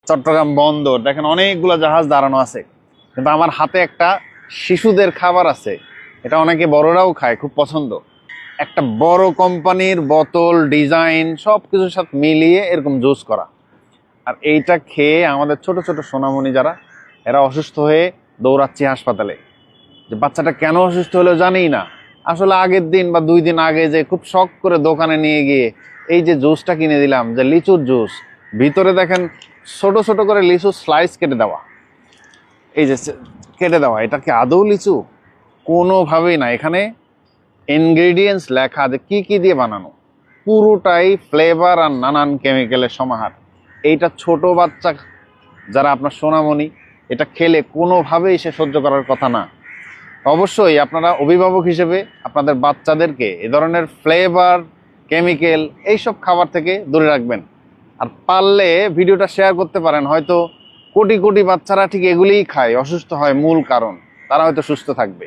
চট্টগ্রাম বন্দর দেখেন অনেকগুলো জাহাজ দাঁড়ানো আছে, কিন্তু আমার হাতে একটা শিশুদের খাবার আছে, এটা অনেকে বড়রাও খায়, খুব পছন্দ। একটা বড় কোম্পানির বোতল ডিজাইন সব কিছুর সাথে মিলিয়ে এরকম জুস করা। আর এইটা খেয়ে আমাদের ছোট ছোট সোনামণি যারা, এরা অসুস্থ হয়ে দৌড়াচ্ছি হাসপাতালে। যে বাচ্চাটা কেন অসুস্থ হলো জানি না। আসলে আগের দিন বা 2 দিন আগে যে খুব শখ করে দোকানে নিয়ে গিয়ে এই যে জুসটা কিনে দিলাম, যে লিচুর জুস, ভিতরে দেখেন ছোট ছোট করে লিচু স্লাইস কেটে দেওয়া, এই যে কেটে দেওয়া, এটা কি আদৌ লিচু? কোনোভাবেই না। এখানে ইনগ্রেডিয়েন্টস লেখা যে কি কি দিয়ে বানানো, পুরোটাই ফ্লেভার আর নানান কেমিক্যালের সমাহার। এইটা ছোট বাচ্চা যারা আপনার সোনামণি, এটা খেলে কোনোভাবেই সে সহ্য করার কথা না। অবশ্যই আপনারা অভিভাবক হিসেবে আপনাদের বাচ্চাদেরকে এ ধরনের ফ্লেভার, কেমিক্যাল এইসব খাবার থেকে দূরে রাখবেন। আর পারলে ভিডিওটা শেয়ার করতে পারেন, হয়তো কোটি কোটি বাচ্চারা ঠিক এগুলিই খায়, অসুস্থ হয়, মূল কারণ তারা হয়তো সুস্থ থাকবে।